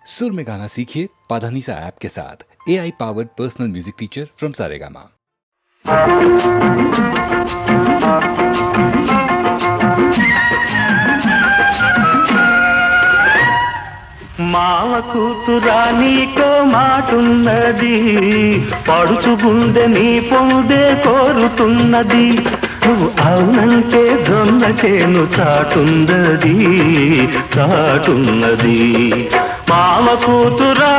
सुर में गाना सीखिए पाधानीसा ऐप के साथ। AI powered personal music teacher from Saregama. మావ కూతురా నీకో మాటున్నది, పడుచు గుండె నీ పొందే కోరుతున్నది. నువ్వు అవునంటే జొన్న చేను చాటున్నది చాటున్నది. మావ కూతురా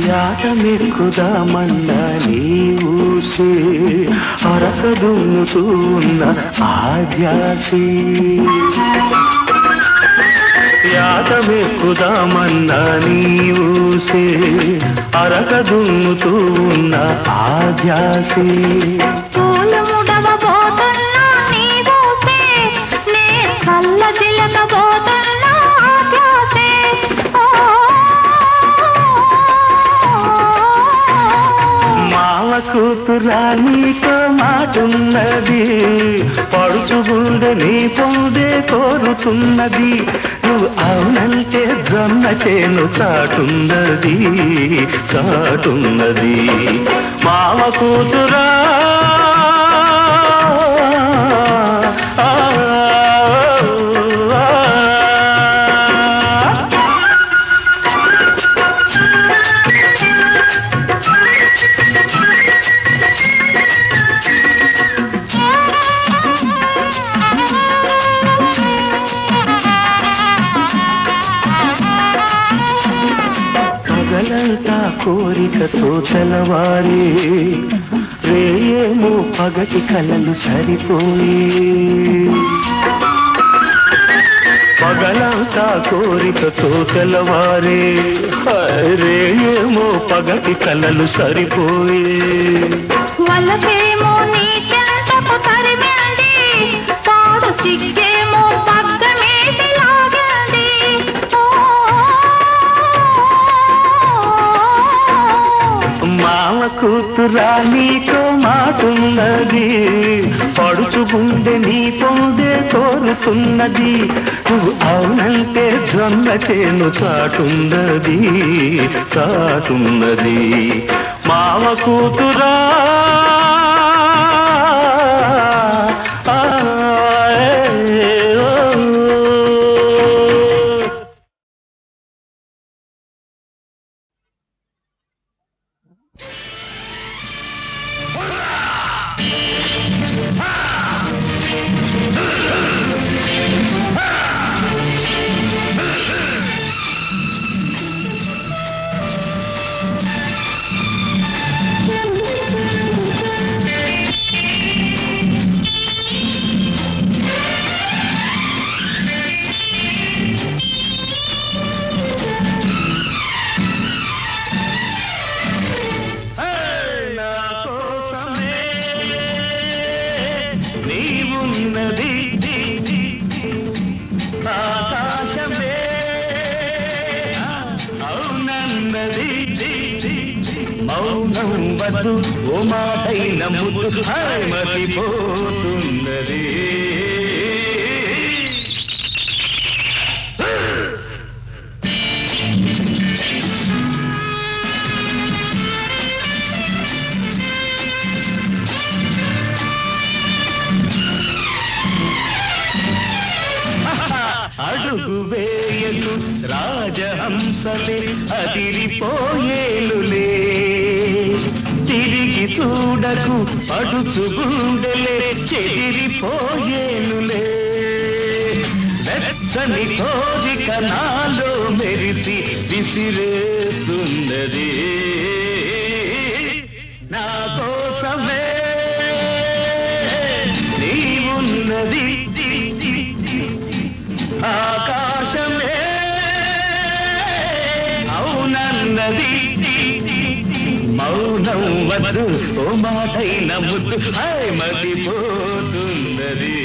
యాటమెక్కుదామన్నా నీ ఊసి అరక దున్నుతూ ఉన్న ఆధ్యాసి. యాటమెక్కుదామన్నా నీ ఊసి అరక దున్నుతూ ఉన్న ఆధ్యాసి. కూతురా నీతో మాటున్నది, పడుచు గుండె నీ పొందే కోరుతున్నది. నువ్వు అవునంటే జొన్న చేను చాటున్నది చాటున్నది. మావ కూతురా కోరికతో తెలవారి రేయేమో పగటి కలలు సరిపోయి. పగలంతా కోరికతో తెలవారి రేయేమో పగటి కలలు సరిపోయి. వలసేమో నీ చెంతకు తరిమింది, పాడు సిగ్గేమో పగ్గమేసి లాగింది. మావ కూతురా నీకో మాటున్నది, పడుచు గుండె నీ పొందే కోరుతున్నది. నువ్వు అవునంటే జొన్న చేను చాటున్నది చాటున్నది. మావ కూతురా ఆకాశమే అవునన్నది, మౌనం వద్దు ఓ మాటైన ముద్దు మరిపోతున్నది. అడుగు వేయలు రాజహంసలే అదిరిపోయేలులే, తిరిగి చూడకు పడుచు గుండెలే చెదిరిపోయేలులే. వెచ్చని కోరిక నాలో మెరిసి విసిరేస్తున్నది నా కోసమే నీవున్నది ఆకాశమే అవునన్నది మౌనం వద్దు ఓ మాటైన ముద్దు హాయ్ మతిపోతున్నది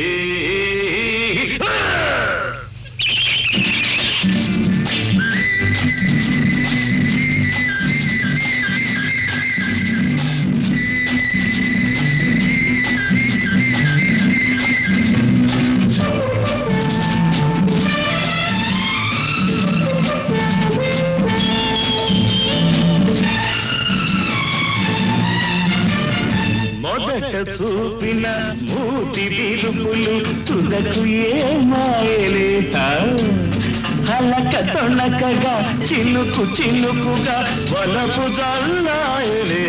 మొదట చూపిన మూతి విరుపులు తుదకు ఏమాయలే హలక తొణకగా చినుకు చినుకుగా వలపు జల్లాయలే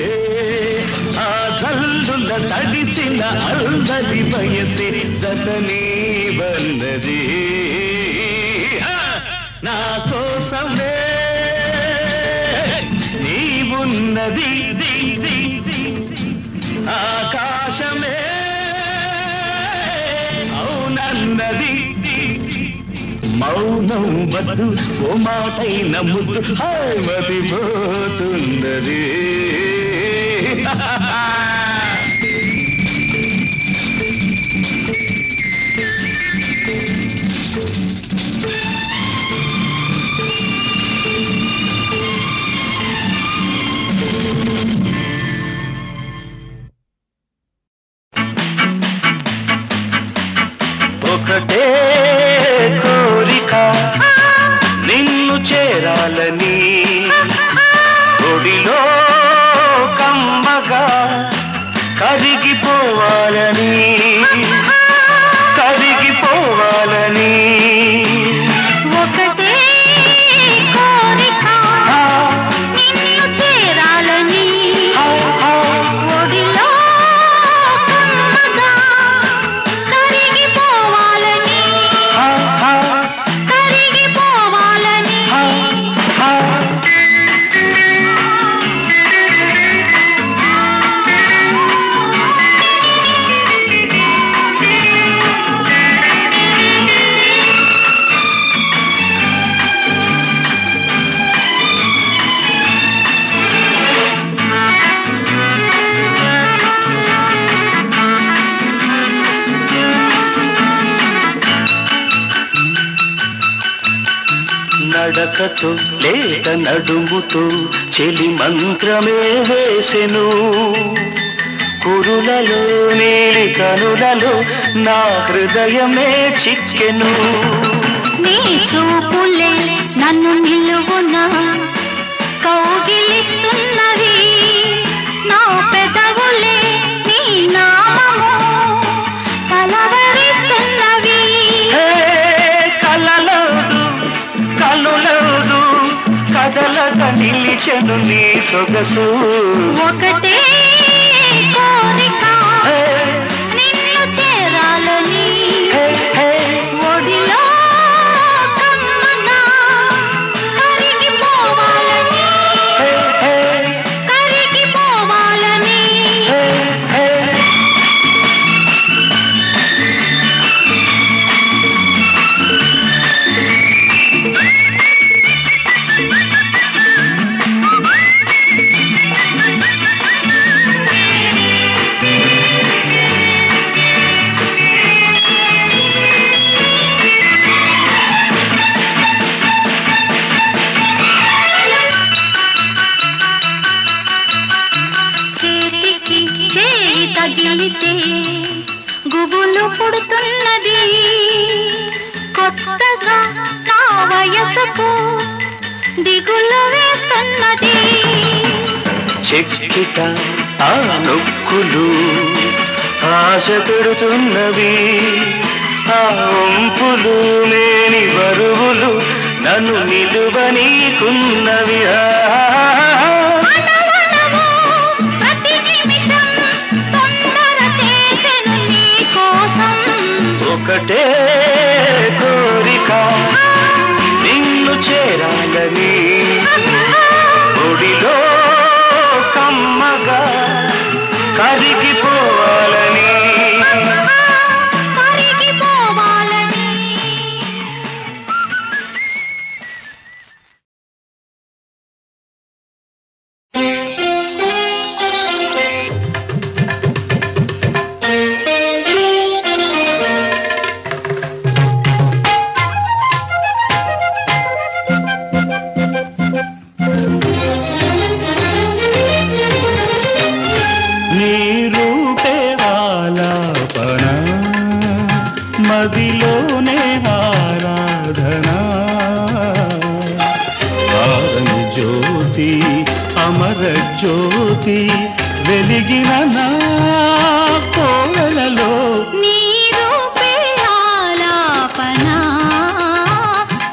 ఆ జల్లుల తడిసిన అల్లరి వయసే జతనీ వన్నది నా కోసమే నీవున్నది ఆకాశమే అవునన్నది మౌనం వద్దు ఓ మాటైన ముద్దు హాయ్ మతిపోతున్నది ఒకటే కోరిక నిన్ను చేరాలని ఒడిలో కమ్మగా కరిగిపోవాలని కరిగిపోవాలని ఒకటే కోరిక నిన్ను చేరాలని ఒడిలో కమ్మగా కరిగిపోవాలని కరిగిపోవాలని నడకతో లేత నడుముతో చెలి మంత్రమే వేసెను కురులలో నీలి కనులలో నా హృదయమే చిక్కెను నీ చూపులే నన్ను నిలువున కౌగిలిస్తున్నవి నా పెదవులే నీ నామము కలవరిస్తున్నవి కలలదు కలులదు కదలక నిలిచెను నీ సొగసు ఒకటే కోరిక నిన్ను చేరాలని ఒడిలో కమ్మగా కరిగిపోవాలని కరిగిపోవాలని చేతికి చేయి తగిలితే గుబులు పుడుతున్నది కొత్తగా నా వయసుకు దిగులు వేస్తున్నది చెక్కిట ఆ నొక్కులు ఆశ పెడుతున్నవి ఆ ఒంపులు లేని బరువులు నన్ను నిలువనీకున్నవి మనవనము ప్రతి నిమిషం తొందర చేసెను నీ కోసం ఒకటే కోరిక అమర జ్యోతి వెలిగిన నా కోవెలలో నీ రూపే ఆలాపన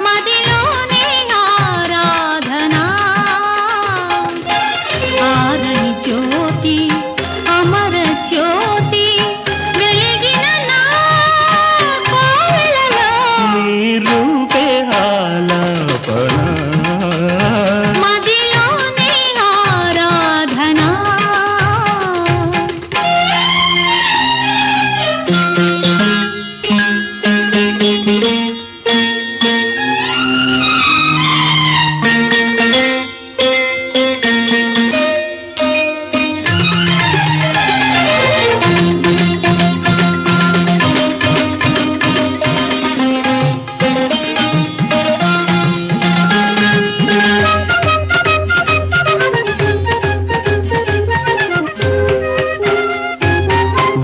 మదిలోనే ఆరాధన ఆరని జ్యోతి అమర జ్యోతి వెలిగిన నా కోవెలలో నీ రూపే ఆలాపన మదిలోనే ఆరాధన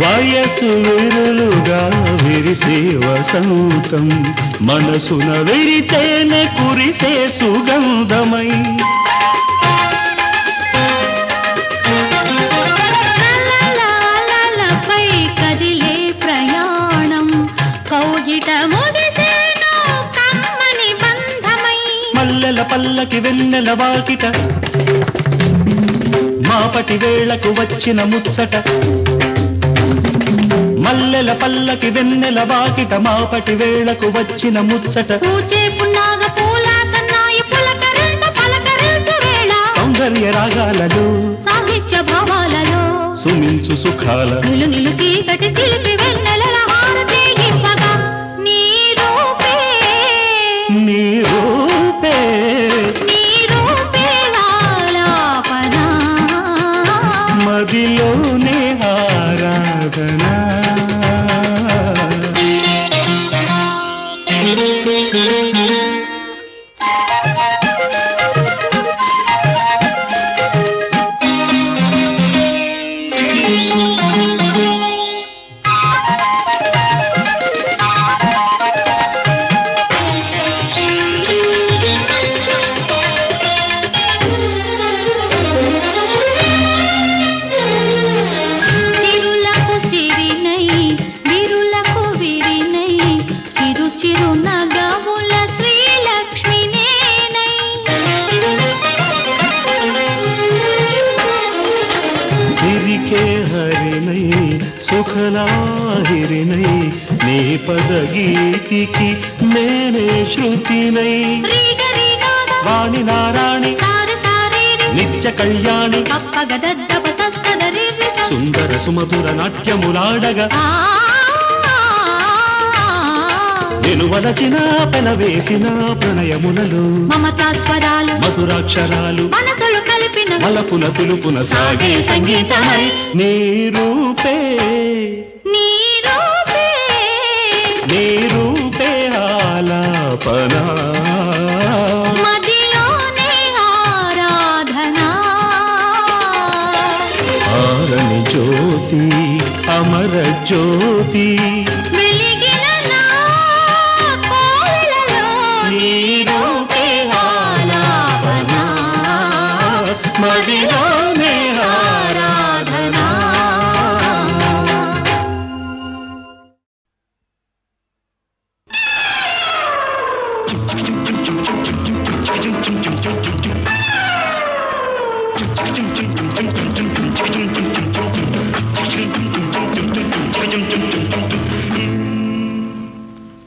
వయసు విరులుగా విరిసే వసంతం మనసున విరితేనే కురిసే సుగంధమై అలలపై కదిలే ప్రయాణం కౌగిట ముగిసేను కమ్మని బంధమై మల్లెల పల్లకి వెన్నెల వాకిట మాపటి వేళకు వచ్చిన ముచ్చట మల్లెల పల్లకి వెన్నెల వాకిట మాపటి వేళకు వచ్చిన ముచ్చట పూచే పున్నాగ పూల సన్నాయి పులకరింత పలకరించు వేళ సౌందర్య రాగాలలో సాహిత్య భావాలలో సుమించు సుఖాల నిలు నిలు చీకటి చిలిపి వెన్నెల హారతి ఇవ్వగా నీ రూపే నీ రూపే నీ రూపే ఆలాపన మదిలోనే ఆరాధన సిరులకు సిరినై విరులకు విరినై చిరు చిరు నగముల శ్రీలక్ష్మి నేనై సిరికే హరినై సుఖలాహిరినై నీ పదగీతికి నేనే శృతినై రీగ రీగాద వాణి నారాణి సారి సారి నిత్య కళ్యాణి కప్పగదద్దప సస్సదరి సుందర సుమధుర నాట్యములాడగా నేను వలచిన పెనవేసిన ప్రణయములలో మమతా స్వరాలు మధురాక్షరాలు మనసులు కలిపిన మలపుల పిలుపున సాగే సంగీతమై నీ రూపే నీ రూపే నీ రూపే ఆలాపన మదిలోనే ఆరాధన ఆరని జ్యోతి అమర జ్యోతి వెలిగిన నా కోవెలలో నీ రూపే ఆలాపన మదిలోనే ఆరాధన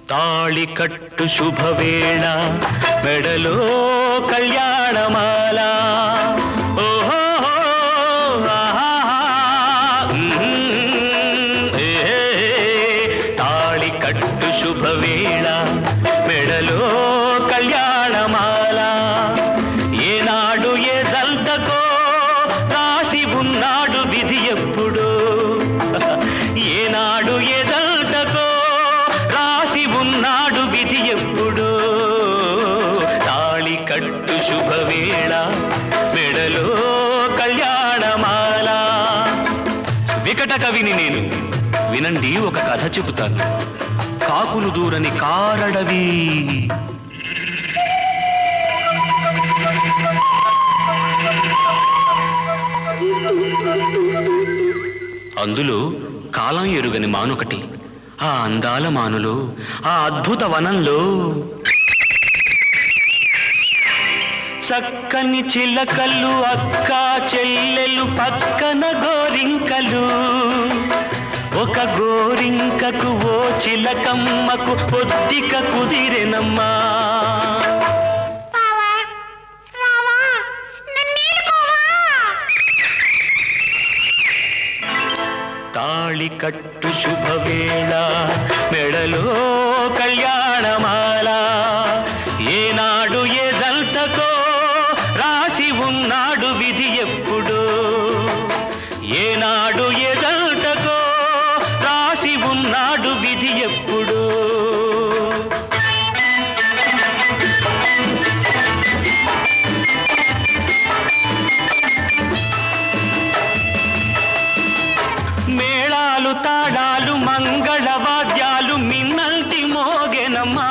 తాళి కట్టు శుభవేళ మెడలో కళ్యాణమాల ఓహో తాళి కట్టు శుభవేళ మెడలో కళ్యాణమాల ఏనాడు ఏ జల్దకో రాసి ఉన్నాడు విధి ఎప్పుడు ఏనాడు ఏ జల్దకో రాసి ఉన్నాడు విధి ఎప్పుడు తాళి కట్టు శుభవేళ మెడలో కళ్యాణమాల వికట కవిని నేను వినండి ఒక కథ చెబుతాను కాకులు దూరని కారడవి అందులో కాలం ఎరుగని మానొకటి. ఆ అందాల మానులో, ఆ అద్భుత వనంలో చక్కని చిలకలు, అక్క చెల్లెలు, పక్కన గోరింకలు. ఒక గోరింకకు ఓ చిలకమ్మకు పొద్దిక కుదిరెనమ్మా. తాళి కట్టు శుభవేళ, మెడలో కళ్యాణమాల. ఏనాడు ఏ జంటకో రాసి ఉన్నాడు విధి ఎప్పుడు. ఏనాడు ఏ జంటకో రాసి ఉన్నాడు విధి ఎప్పుడు. మేళాలు, తాళాలు, మంగళ వాద్యాలు మిన్నల్టి మోగెనమ్మా.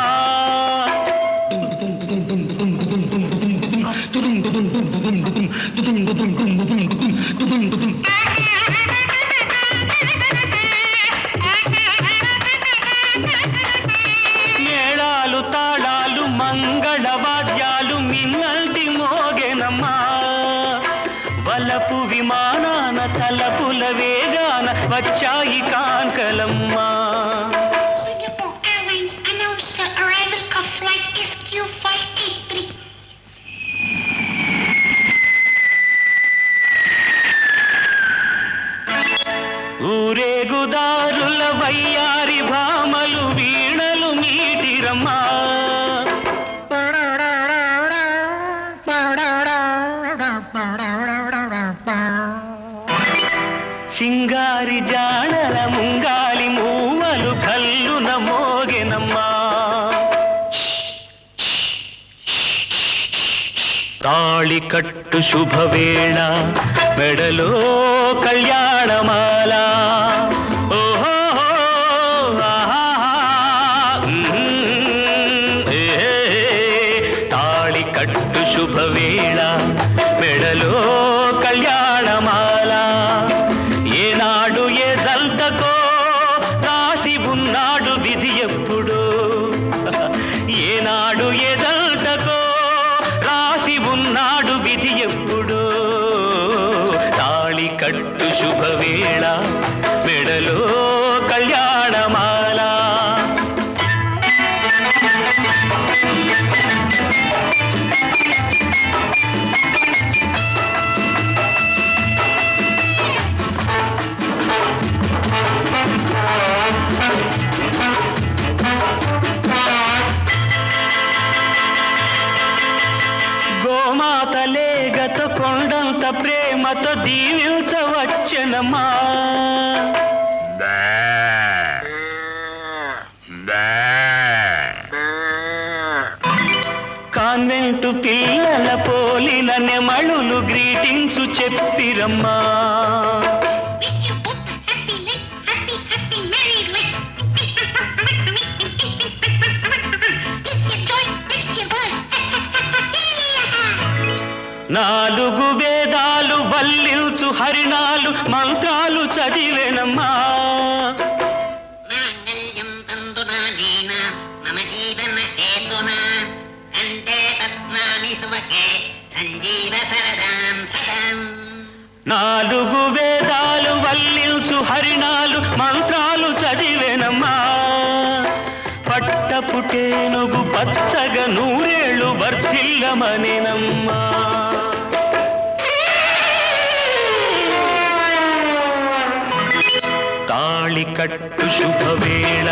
మేళాలు, తాళాలు, మంగళ వాద్యాలు మిన్నల్టి మోగెనమ్మా. వలపు విమానాన తలపుల వేగాన వచ్చాయి కాంకలమ్మా. Singapore Airlines announced the arrival of flight SQ583. ఊరేగుదారుల వయ్యారి భామలు వీణలు మీటిరమ్మా. సింగారి జాడల ముంగాలి మూవలు కల్లున మోగెనమ్మా. తాళి కట్టు శుభవేళ, మెడలో కళ్యాణమాల. ఓహో తాళి కట్టు శుభవేళ, మెడలో కళ్యాణమాల. ఏనాడు ఏ జంటకో రాసి ఉన్నాడు విధి ఎప్పుడు. ఏనాడు ఏ జంటకో రాసి ఉన్నాడు విధి ఎప్పుడు. తాళి కట్టు శుభవేళ, మెడలో కళ్యాణమాల. గోమాత లేగతో కొండంత ప్రేమతో దీవించవచ్చెనమ్మా. కాన్వెంటు పిల్లల పోలిన నెమళులు greetings చెప్పిరమ్మా. Wish you both a happy life, happy, happy married life. It's your joy, it's your boy. నాలుగు వేదాలు వల్లించు హరిణాలు మంత్రాలు చదివేనమ్మా. మాంగళ్యం తందునానేన మమ జీవన హేతునా కంఠే పద్మాని సువకే సంజీవ సరదాం సదాం. నాలుగు వేదాలు వల్లించు హరిణాలు మంత్రాలు చదివేనమ్మా. పట్టపుటేనుగు పచ్చగా నూరేళ్ళు వర్ధిల్లమనేనమ్మా. తాళి కట్టు శుభవేళ,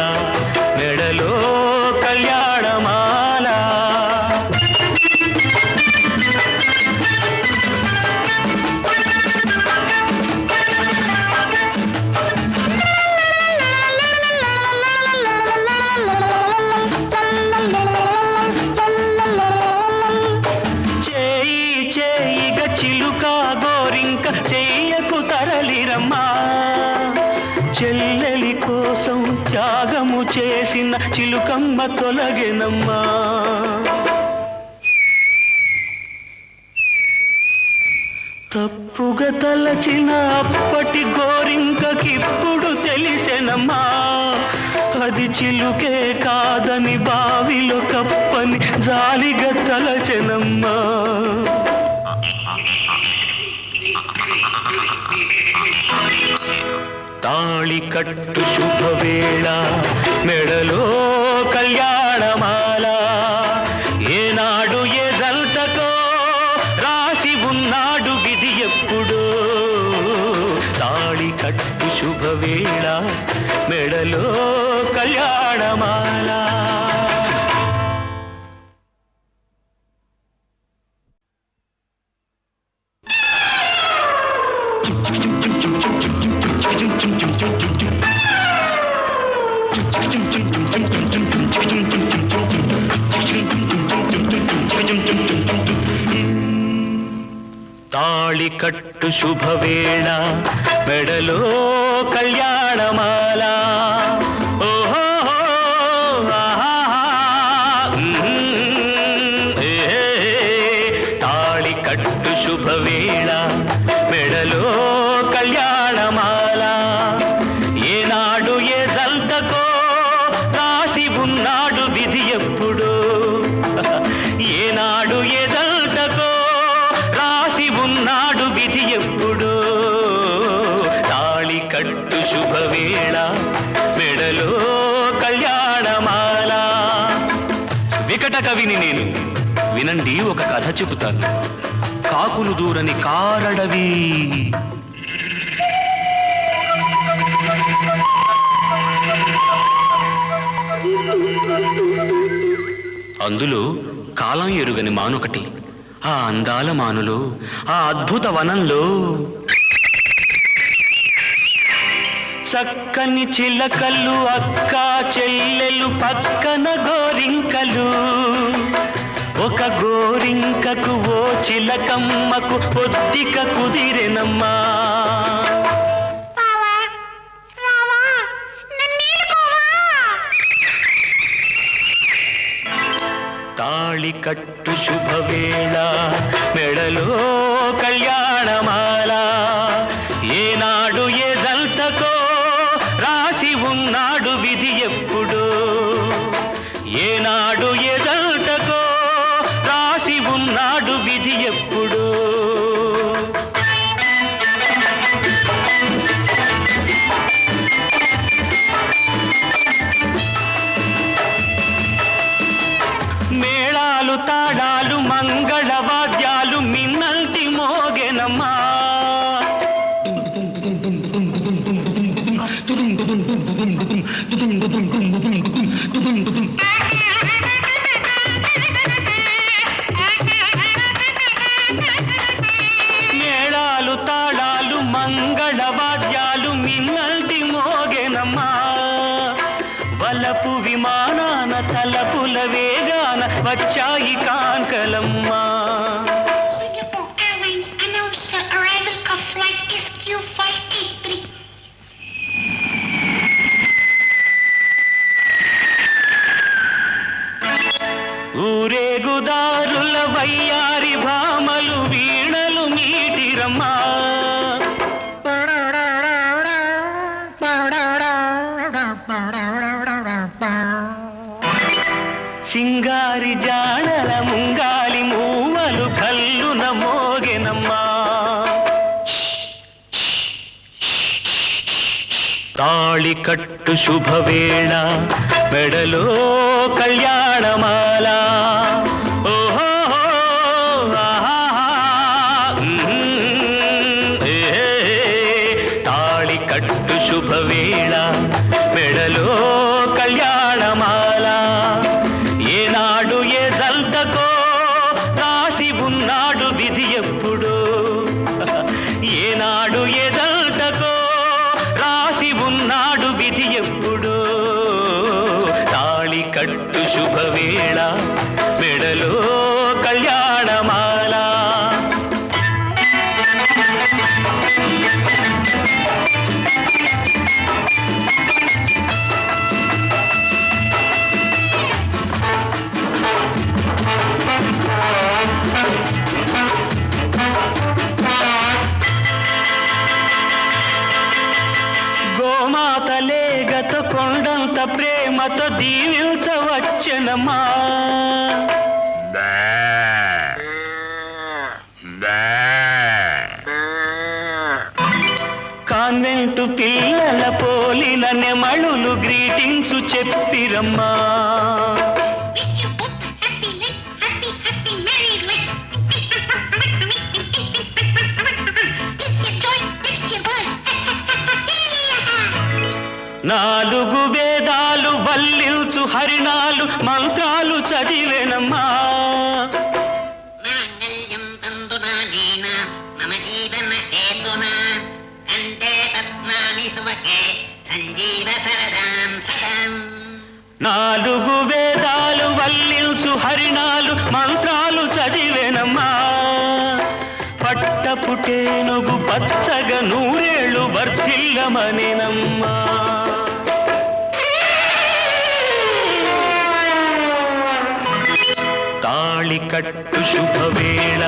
మెడలో కళ్యాణమాల. చేయి చేయిగా చిలుక గోరింక చెయ్యకు తరలిరమ్మా. చెల్లెలి కోసం త్యాగము చేసిన చిలుకమ్మ తొలగెనమ్మా. తప్పుగా తలచిన అప్పటి గోరింకకిప్పుడు తెలిసెనమ్మా, అది చిలుకే కాదని బావిలో కప్పని జాలిగా తలచెనమ్మా. తాళి కట్టు శుభవేళ, మెడలో కళ్యాణమాల, ఏనాడు ఏ జంటకో రాసి ఉన్నాడు విధి ఎప్పుడో. తాళి కట్టు శుభవేళ, మెడలో కళ్యాణమాల. తాళి కట్టు శుభవేళ, మెడలో కళ్యాణమాల. ఓహో తాళి కట్టు శుభవేళ, మెడలో కళ్యాణమాల, ఏనాడు ఏ జంటకో రాసి ఉన్నాడు విధి ఎప్పుడో. ఏనాడు ఏ జంటకో రాసి ఉన్నాడు విధి ఎప్పుడో. తాళి కట్టు శుభవేళ, మెడలో కళ్యాణమాల. వికట కవిని నేను, వినండి ఒక కథ చెబుతాను. కాకులు దూరని కారడవి. అందులో కాలం ఎరుగని మానొకటి. ఆ అందాల మానులో, ఆ అద్భుత వనంలో చక్కని చిలకలు, అక్క చెల్లెలు, పక్కన గోరింకలు. ఒక గోరింకకు ఓ చిలకమ్మకు పొద్దిక కుదిరెనమ్మా. తాళి కట్టు శుభవేళ, మెడలో కళ్యాణమాల, ఏనాడు ఏ జంటకో రాసి ఉన్నాడు విధి ఎప్పుడో. ఏనాడు ఏ జంటకో రాసి ఉన్నాడు విధి ఎప్పుడో. మేళాలు, తాడాలు, మంగళవాద్యాలు మిన్నల్టి మోగెనమ్మా. మేళాలు, తాడాలు, మంగళవాద్యాలు మిన్నల్టి మోగెనమ్మా. వలపు విమానాన తలపుల వేగాన వచ్చాయి కాంకలమ్మా. Singapore Airlines announced the arrival of flight SQ583. ఊరేగుదారుల వయ్యారి భామలు వీణలు మీటిరమ్మా. సింగారి జాడల ముంగాలి మూవలు కల్లున మోగెనమ్మా. తాళి కట్టు శుభవేళ, మెడలో కళ్యాణమాల. ఓహో తాళి కట్టు శుభవేళ, మెడలో కళ్యాణమాల, ఏనాడు ఏ జంటకో రాసి ఉన్నాడు విధి ఎప్పుడో. ఏనాడు ఏ జంటకో రాసి ఉన్నాడు విధి ఎప్పుడో. తాళి కట్టు శుభవేళ, మెడలో కళ్యాణమాల. ప్రేమతో దీవించవచ్చెనమ్మా. కాన్వెంటు పిల్లల పోలిన నెమళులు greetings చెప్పిరమ్మా. Wish you both a happy life, happy, happy married life. This your joy, next your boy. నాలుగు వేదాలు వల్లించు హరిణాలు మంత్రాలు చదివేనమ్మా. మాంగళ్యం తందునా నేన మమ జీవన హేతునా కంఠే పద్మామి సువకే సంజీవ సరదాం సదాం. నాలుగు వేదాలు వల్లించు హరిణాలు మంత్రాలు చదివేనమ్మా. పట్టపుటేనుగు పచ్చగా నూరేళ్ళు వర్ధిల్లమనేనమ్మా. తాళి కట్టు శుభవేళ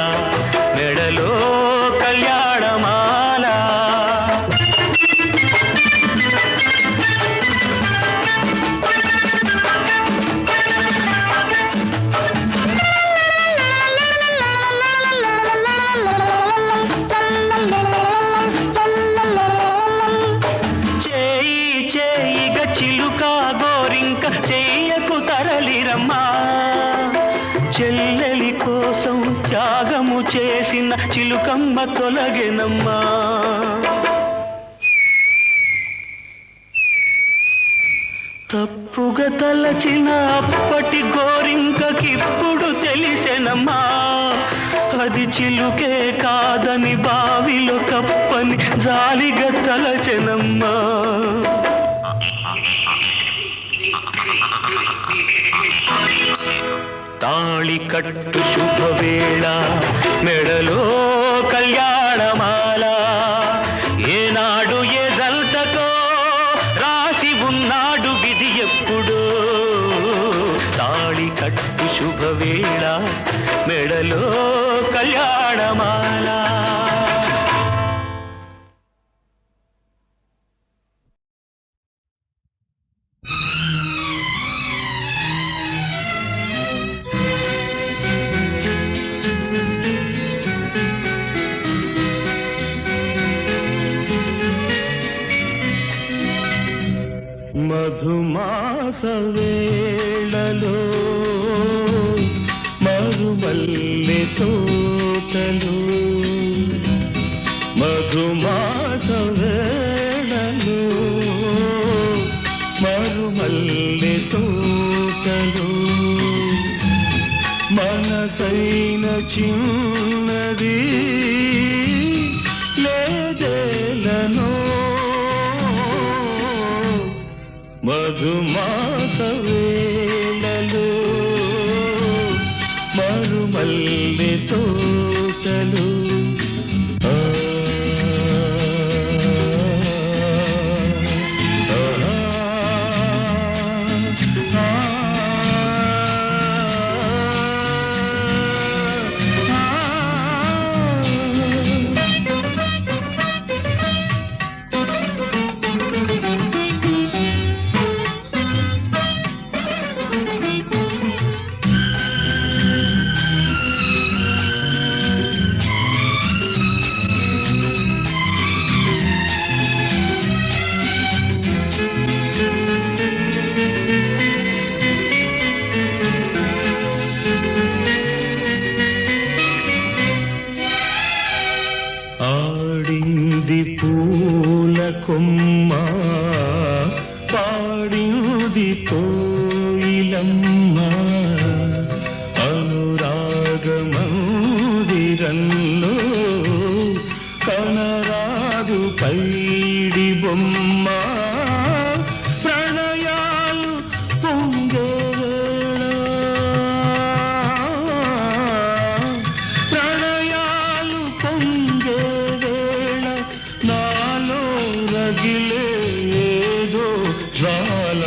మెడలో కళ్యాణమాల. చేయి చేయిగ చిలుక గోరింక చెయ్యకు తరలిరమ్మా. చెల్లెలి కోసం త్యాగము చేసిన చిలుకమ్మ తొలగెనమ్మా. తప్పుగా తలచిన అప్పటి గోరింకకిప్పుడు తెలిసెనమ్మా. అది చిలుకే కాదని బావిలో కప్పని జాలిగా తలచెనమ్మా. తాళి కట్టు శుభవేళ మెడలో కళ్యాణమాల. ఏనాడు ఏ జంటకో రాసి ఉన్నాడు విధి ఎప్పుడో. తాళి కట్టు శుభవేళ మెడలో కళ్యాణమాల. మధుమాస వేళలో మరుమల్లె తోటలు. మధుమాస వేళలో మరుమల్లె తోటలు. మనసైన చిన్నది లేదేలనో. మధుమాస వేళలో మరుమల్లె తోటలు. ఆడింది పూల కొమ్మ పాడింది కోయిలమ్మ. అనురాగమందిరంలో కనరాదు పైడి బొమ్మ. ప్రణయాలు పొంగే వేళ ప్రణయాలు పొంగే వేళ నాలో రగిలే ఏదో జ్వాల.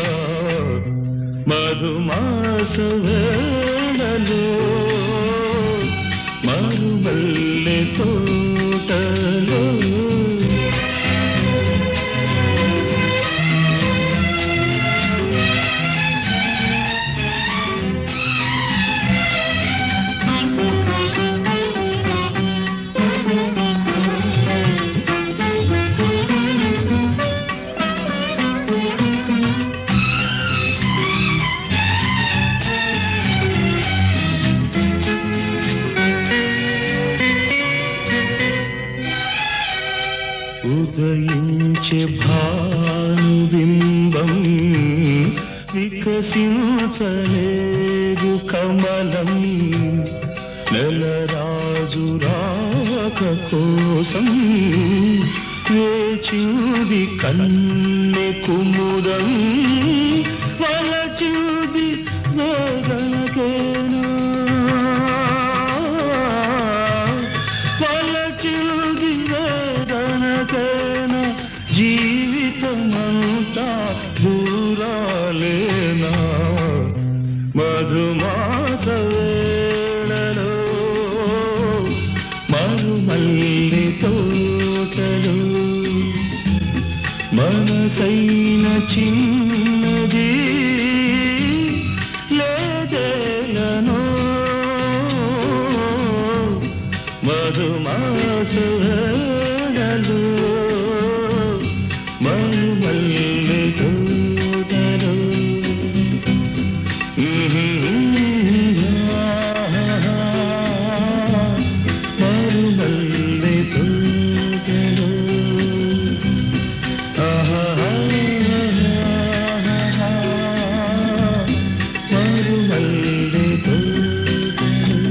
మధుమాస వేళలో మరుమల్లె తోటలో. విరజించే భానుబింబం వికసించలేదు కమలం నెలరాజు రాక కోసం వేచింది కన్నె కుముదం వలచింది వేదనకేనా వలచింది వేదనకేనా జీవితమంతా దూరాలేనా మధుమాస వేళలో మరుమల్లి తోటలో మనసైన చిన్నది లేదేలనో మధుమాస వేళలో మరుమల్లి తోటలో మరుమల్లి తోటలో మరుమల్లి తోటలో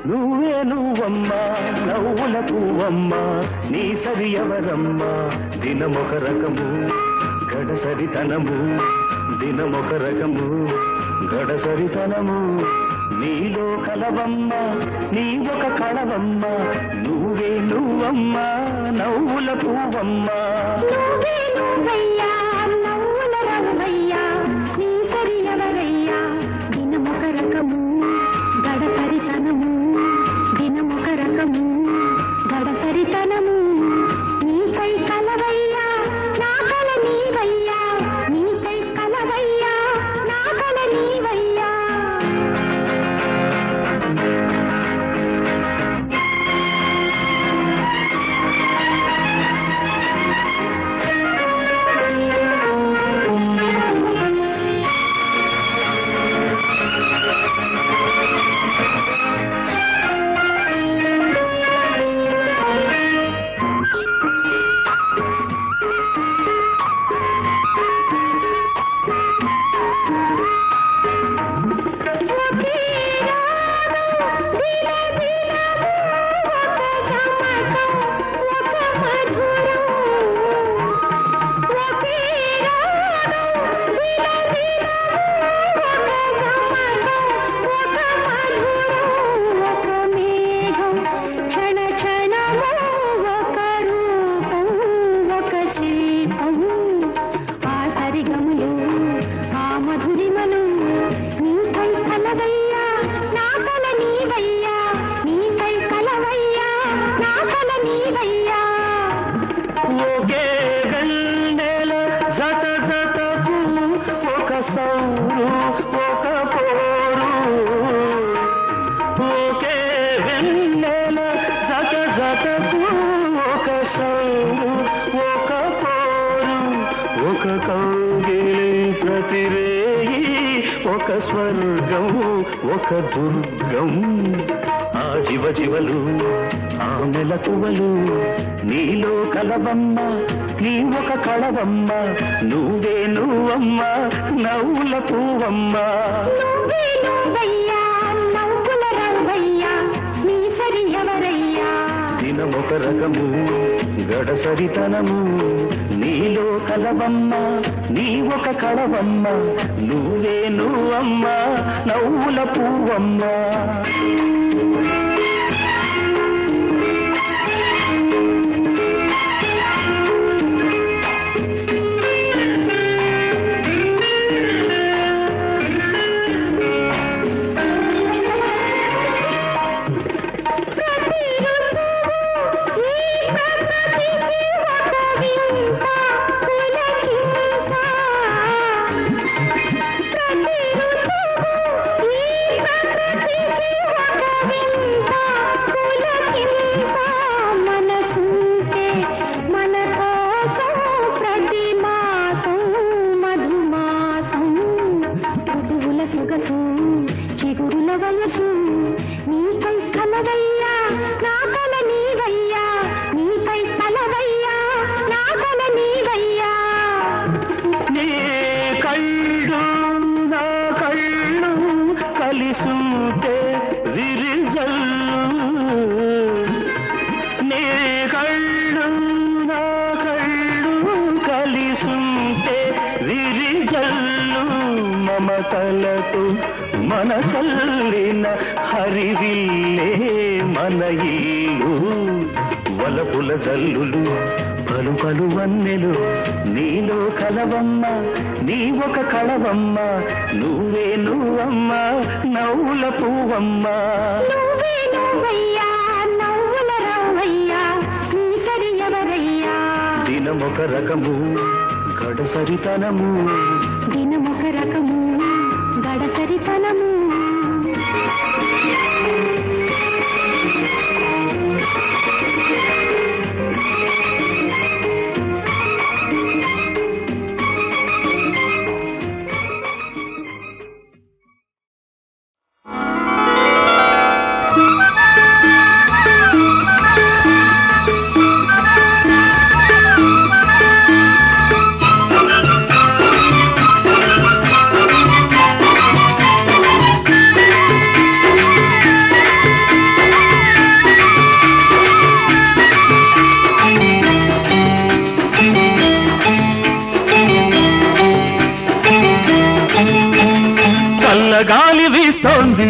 నువ్వే నువ్వమ్మా నవ్వుల పువ్వమ్మా నీ సరి ఎవరమ్మా దినమొక రకము గడసరితనము దినమొక రకము గడసరితనము నీలో కలవమ్మా నీ ఒక కళవమ్మా నువ్వే నువ్వమ్మా నవ్వుల పువ్వమ్మా నువ్వే నువ్వయ్యా నవ్వుల రవ్వయ్యా నీ సరి ఎవరయ్యా దినమొక రకము గడసరితనము దినమొక రకము గడసరితనము నీకై కలవయ్యా నా కల నీవయ్యా నీకై కలవయ్యా నా కల నీవయ్యా ఒకే వెన్నెల జత జతకు ఒక సౌరు ఒక పోరు ఒకే వెన్నెల జత జతకు ఒక సౌరు ఒక పోరు ఒక కౌగిలి ప్రతిరేయి ఒక స్వర్గం ఒక దుర్గం ఆ జీవ జీవలు ఆ మెలకువలు నీలో కలవమ్మ నీ ఒక కళవమ్మ నువ్వే నువ్వమ్మ నవ్వుల పువ్వమ్మ నువ్వే నువ్వయ్యా నవ్వుల రవ్వయ్యా నీ సరి ఎవరయ్యా దినమొక రకము గడసరితనము నీలో కలవమ్మ నీ ఒక కళవమ్మ నువ్వే నువ్వమ్మ నవ్వుల పువ్వమ్మ చిగురుల వయసు నీకై కలవయ్యా నా కల నీవయ్యా నీకై కలవయ్యా నా కల నీవయ్యా నీ కళ్ళు నా కళ్ళు కలిసుంటే విరిజల్లు నీ కళ్ళు నా కళ్ళు కలిసుంటే విరిజల్లు మమతలకు మనసల్లిన హరివిల్లే మన ఇల్లు వలపుల జల్లులు పలు పలు వన్నెలు నీలో కలవమ్మ నీ ఒక కళవమ్మ నువ్వే నువ్వమ్మ నవ్వుల పువ్వమ్మ నువ్వే నువ్వయ్యా నవ్వుల రావయ్యా నీ సరి ఎవరయ్యా దినమొక రకము గడసరితనము దినమొక రకము గడసరితనము గాలి వీస్తోంది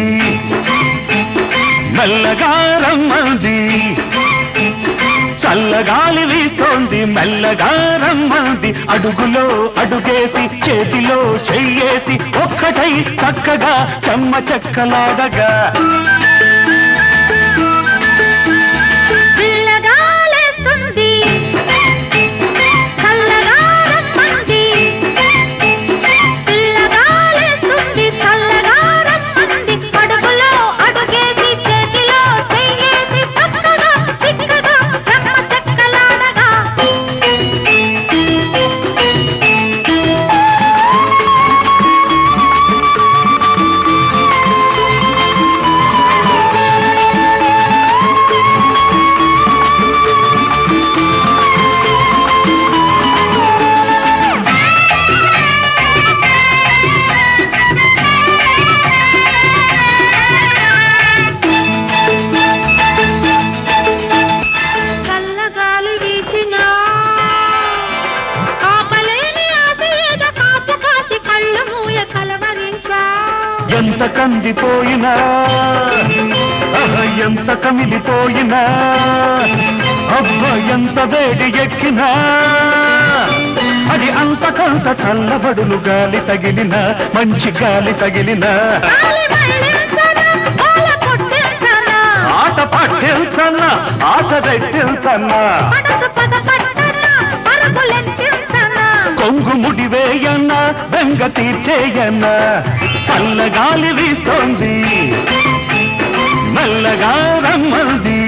మెల్లగా రమ్మంది చల్లగాలి వీస్తోంది మెల్లగా రమ్మంది అడుగులో అడుగేసి చేతిలో చెయ్యేసి ఒక్కటై చక్కగా చెమ్మ చెక్కలాడగా ఎంత కందిపోయినా ఎంత కమిలిపోయినా అబ్బ ఎంత వేడి ఎక్కినా అది అంతకంత చల్లబడులు గాలి తగిలిన మంచి గాలి తగిలిన ఆట పట్టించన్న ఆశ రెట్టించన్న కొంగు ముడివేయన్న బెంగ తీర్చేయన్న చల్లగాలి వీస్తోంది మెల్లగా రమ్మంది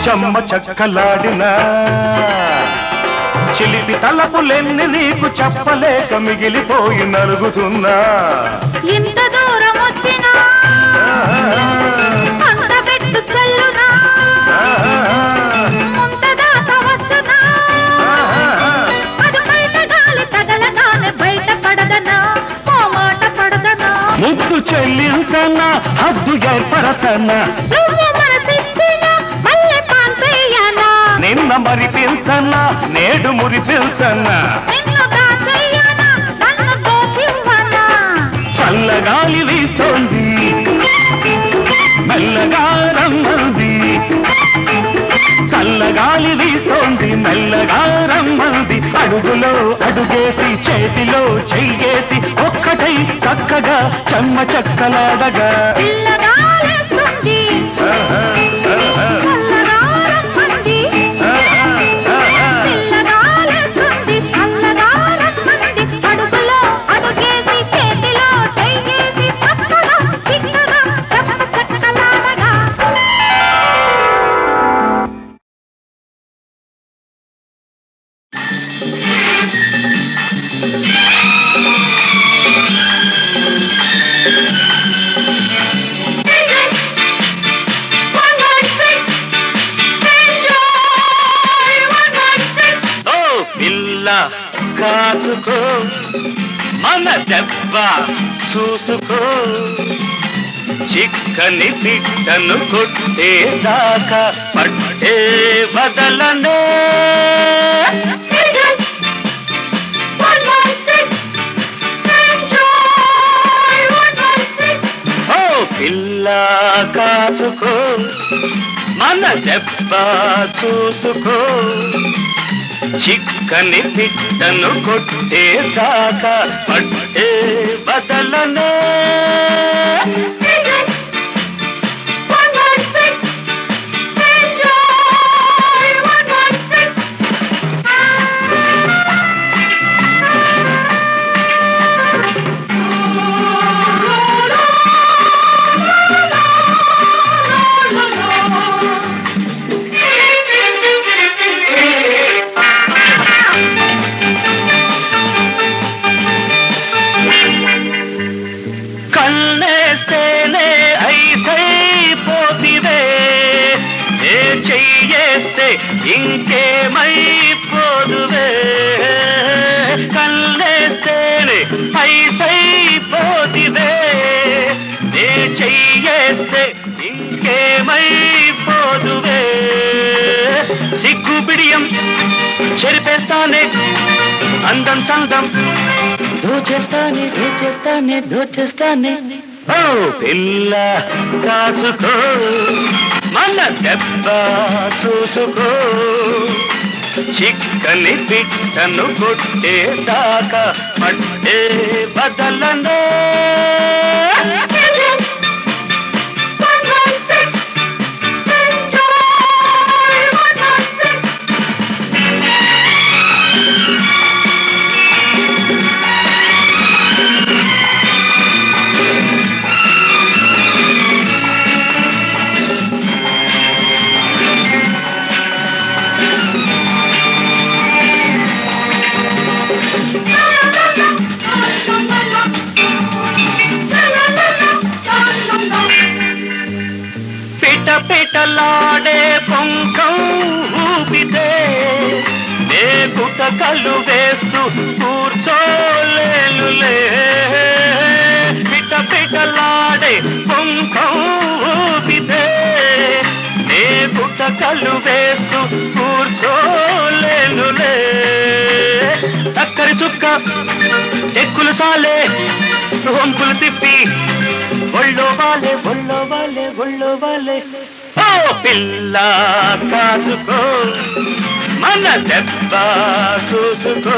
చెమ్మ చక్కలాడినా చిలిపి తలపులెన్ని నీకు చెప్పలేక మిగిలిపోయి నలుగుతున్నా ఎంత దూరం వచ్చినా అంత పెట్టు చల్లునా ముంత దాట వచ్చునా అది బయట గాలి తగలగానే బయట పడదనా ఓ మాట పడదనా ముద్దు చెల్లించన్నా హద్దు ఏర్పరచన్నా నిన్న మరిపించన్నా నేడు మురిపించన్నా చల్లగాలి వీస్తోంది మెల్లగా రమ్మంది చల్ల చల్లగాలి వీస్తోంది మెల్లగా రమ్మంది అడుగులో అడుగేసి చేతిలో చెయ్యేసి ఒక్కటై చక్కగా చెమ్మ చక్కలాడగా పిల్లగాలేస్తుంది చల్లగా రమ్మంది పిల్లగాలేస్తుంది చల్లగా రమ్మంది అడుగులో అడుగేసి చేతిలో చెయ్యేసి చక్కగా చిక్కగా చెమ్మ చక్కలాడగా ఓ పిల్ల కాచుకో మన దెబ్బ చూసుకో చిక్కని పిట్టను కొట్టేదాకా పట్టే బదలనే ఓ పిల్ల కాచుకో మన దెబ్బ చూసుకో చిక్కని పిట్టను కొట్టేదాకా పట్టే బదలనే కన్నేస్తేనే ఐసైపోతివే ఏ చెయ్యేస్తే ఇంకేమైపోదువే కన్నేస్తేనే ఐసైపోతివే ఏ చెయ్యేస్తే ఇంకేమైపోదువే సిగ్గు బిడియం చెరిపేస్తానే అందం సందం దోచేస్తానే ఓ పిల్ల కాచుకో మన దెబ్బ చూసుకో చిక్కని పిట్టను కొట్టేదాకా పట్టే బదలనే పిటలాడే పొంకం ఊపితే నే గుటకలు వేస్తూ కూర్చోలేనులే పిటలాడే పొంకం ఊపితే నే గుటకలు వేస్తూ కూర్చోలేనులే చక్కరి చుక్క ఎక్కులు సాలే వంపులు తిప్పి ఒళ్ళో వాలే ఓ పిల్ల కాచుకో మన దెబ్బ చూసుకో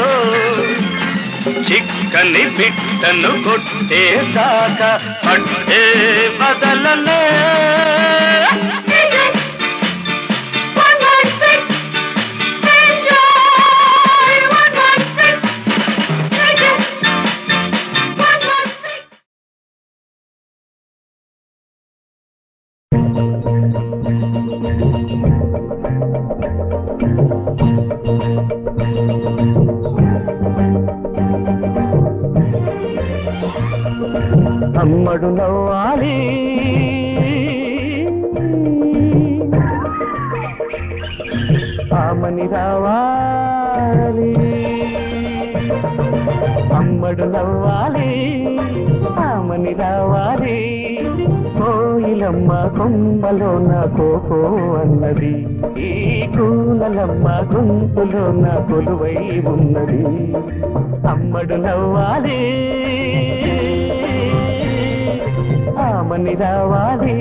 చిక్కని పిట్టను కొట్టేదాకా పట్టే బదలనే అమ్మడు నవ్వాలి ఆమని రావాలి అమ్మడు నవ్వాలి ఆమని రావాలి కోయిలమ్మ కొమ్మలో నా కోకో అన్నది ఈ కూలలమ్మ గొంతులో నా కొలువై ఉన్నది అమ్మడు నవ్వాలి ఆమని రావాలి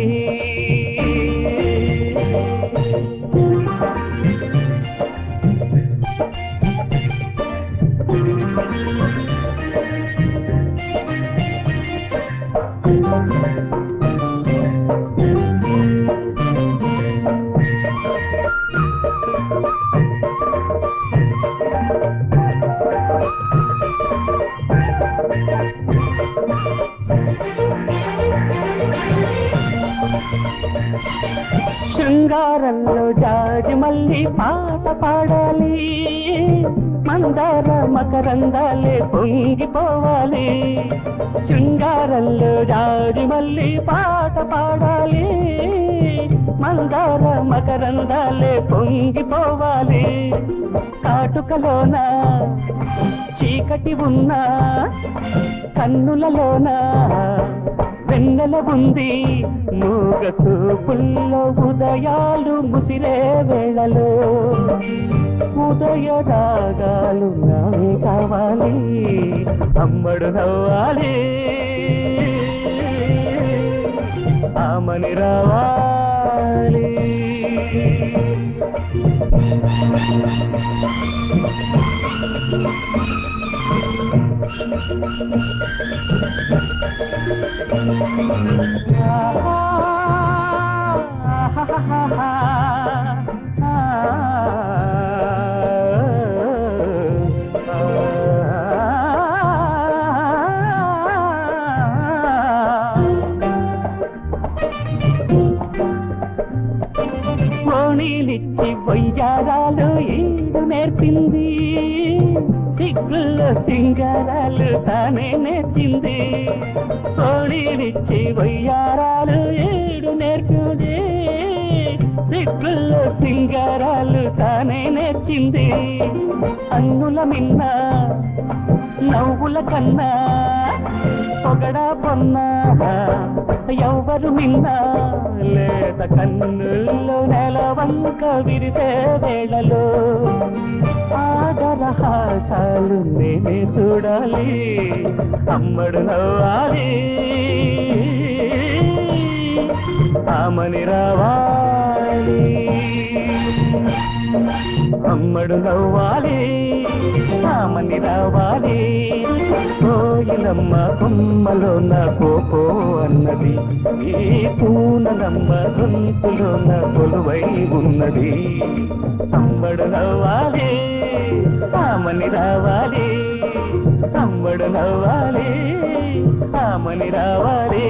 శృంగారంలో జాజి మళ్ళీ పాట పాడాలి, మందార మకరందాలే పొంగిపోవాలి. శృంగారంలో జాజి మళ్ళీ పాట పాడాలి, మందార మకరందాలే పొంగిపోవాలి. కాటుకలోన చీకటి ఉన్నా కన్నులలోన వెన్నెల ఉంది, మూగ చూపుల్లో ఉదయాలు ముసిరే వేళలో ఉదయ రాగాలు నావే కావాలి, అమ్మడు నవ్వాలి, ఆమని రావాలి. ఓణీలిచ్చి వయ్యారాలు ఈడు నేర్పింది, సిగ్గుల్లో సింగారాలు తానే నేర్చింది. ఓణీలిచ్చి వయ్యారాలు ఈడు నేర్పింది, సిగ్గుల్లో సింగారాలు తానే నేర్చింది. అన్నుల మిన్న నవ్వుల కన్నా పొగడా పొన్నా ఎవ్వరు మిన్నా లేత కన్నుల్లో నెలవంక విరిసే వేళలో ఆదరహాసాలు నేనే చూడాలి, అమ్మడు నవ్వాలి, ఆమని రావాలి. అమ్మడు నవ్వాలి, ఆమని రావాలి. కోయిలమ్మ కొమ్మలో నా కోపో అన్నది, ఈ పూనలమ్మ గొంతులో నా కొలువై ఉన్నది. అమ్మడు నవ్వాలి, ఆమని రావాలి, అమ్మడు నవ్వాలి, ఆమని రావాలి.